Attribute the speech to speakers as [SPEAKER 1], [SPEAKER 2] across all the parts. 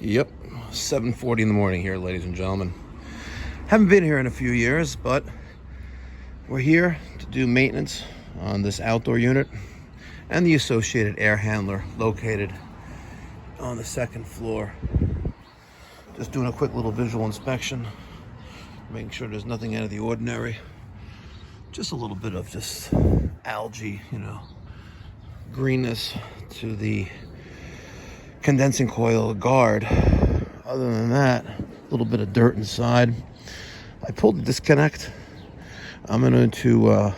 [SPEAKER 1] Yep, 7:40 in the morning here, ladies and gentlemen. Haven't been here in a few years, but we're here to do maintenance on this outdoor unit and the associated air handler located on the second floor. Just doing a quick little visual inspection, making sure there's nothing out of the ordinary. Just a little bit of just algae, greenness to the condensing coil guard. Other than that, a little bit of dirt inside. I pulled the disconnect. I'm going to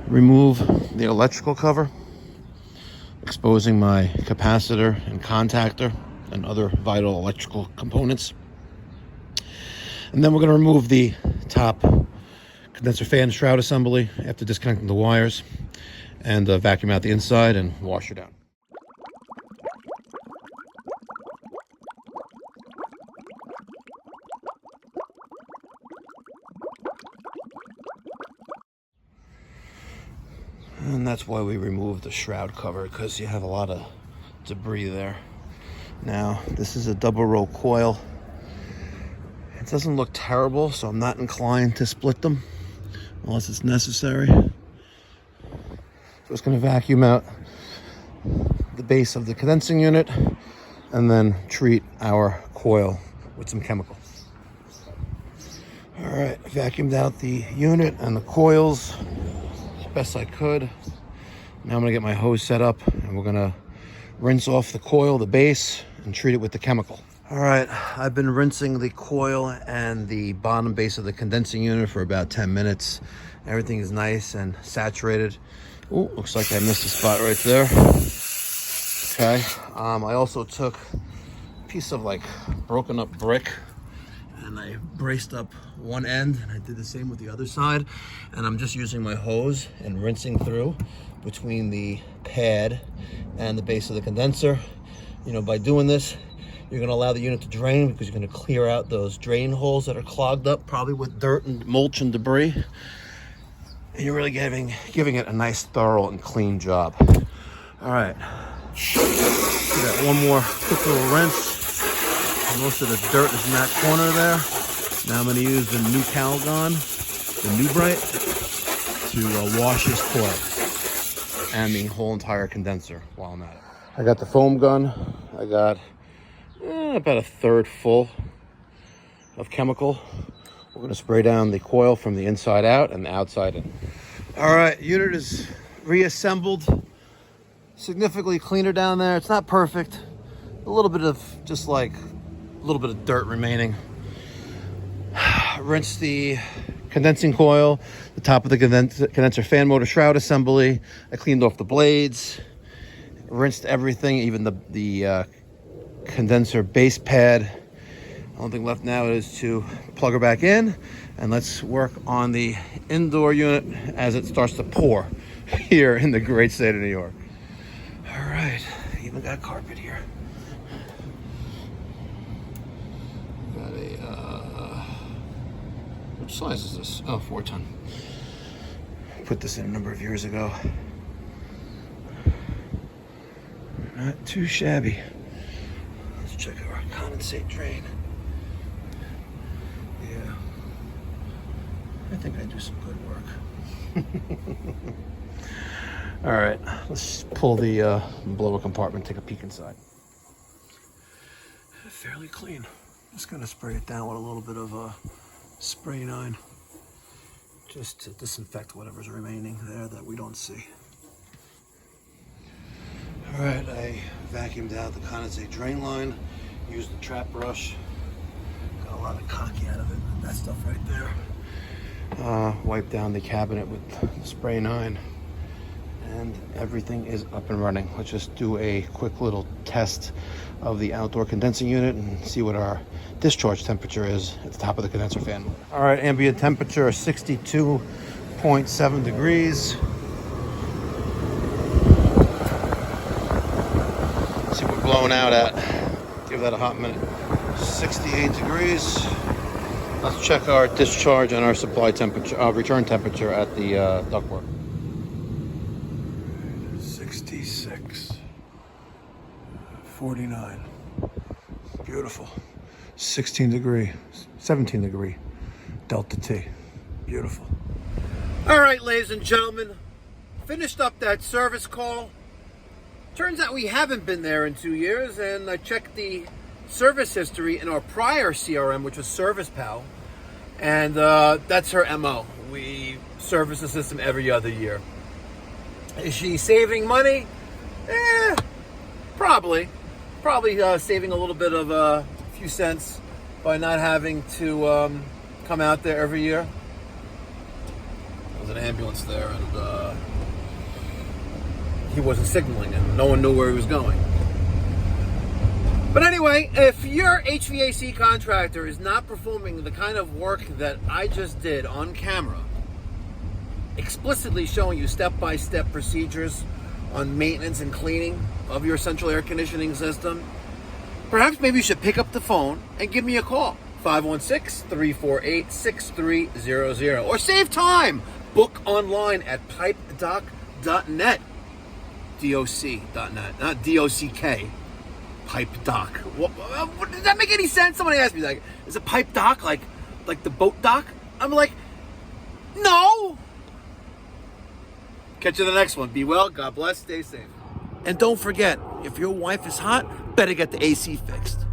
[SPEAKER 1] remove the electrical cover, exposing my capacitor and contactor and other vital electrical components. And then we're going to remove the top condenser fan shroud assembly after disconnecting the wires, and vacuum out the inside and wash her down. And that's why we removed the shroud cover, because you have a lot of debris there. Now, this is a double row coil. It doesn't look terrible, so I'm not inclined to split them unless it's necessary. So it's going to vacuum out the base of the condensing unit and then treat our coil with some chemical. All right, vacuumed out the unit and the coils as best I could. Now I'm going to get my hose set up and we're going to rinse off the coil, the base, and treat it with the chemical. All right, I've been rinsing the coil and the bottom base of the condensing unit for about 10 minutes. Everything is nice and saturated. Oh, looks like I missed a spot right there. Okay, I also took a piece of broken up brick and I braced up one end, and I did the same with the other side. And I'm just using my hose and rinsing through between the pad and the base of the condenser. By doing this, you're going to allow the unit to drain, because you're going to clear out those drain holes that are clogged up, probably with dirt and mulch and debris. And you're really giving it a nice, thorough, and clean job. All right. Got one more quick little rinse. Most of the dirt is in that corner there. Now I'm going to use the Nu-Calgon Nu-Brite to wash this coil and the whole entire condenser while I'm at it. I got the foam gun. I got about a third full of chemical. We're going to spray down the coil from the inside out and the outside in. All right, unit is reassembled. Significantly cleaner down there. It's not perfect. A little bit of dirt remaining. Rinse the condensing coil, the top of the condenser fan motor shroud assembly. I cleaned off the blades. Rinsed everything, even the condenser base pad. The only thing left now is to plug her back in, and let's work on the indoor unit as it starts to pour here in the great state of New York. All right, even got carpet here. Got a, what size is this? Oh, 4-ton. Put this in a number of years ago. Not too shabby. Let's check our condensate drain. Yeah, I think I do some good work. All right, let's pull the blower compartment, take a peek inside. Fairly clean. Just gonna spray it down with a little bit of spray 9, just to disinfect whatever's remaining there that we don't see. All right, I vacuumed out the condensate drain line, used the trap brush, got a lot of cocky out of it, that stuff right there. Wiped down the cabinet with the spray 9, and everything is up and running. Let's just do a quick little test of the outdoor condensing unit and see what our discharge temperature is at the top of the condenser fan. All right, ambient temperature is 62.7 degrees. See what we're blowing out at. Give that a hot minute. 68 degrees. Let's check our discharge and our supply temperature, return temperature at the ductwork. 66. 49. Beautiful. 17 degree Delta T. Beautiful. All right, ladies and gentlemen, finished up that service call. Turns out we haven't been there in 2 years, and I checked the service history in our prior CRM, which was ServicePal, and that's her MO. We service the system every other year. Is she saving money? Probably saving a little bit of a few cents by not having to come out there every year. There was an ambulance there, and he wasn't signaling, and no one knew where he was going. But anyway, if your HVAC contractor is not performing the kind of work that I just did on camera, explicitly showing you step-by-step procedures on maintenance and cleaning of your central air conditioning system, perhaps maybe you should pick up the phone and give me a call. 516-348-6300. Or save time. Book online at pipedoc.net. DOC.net, not DOCK. Pipe doc. What, does that make any sense? Somebody asked me, like, is a pipe doc like the boat dock? I'm like, no. Catch you in the next one. Be well. God bless. Stay safe. And don't forget, if your wife is hot, better get the AC fixed.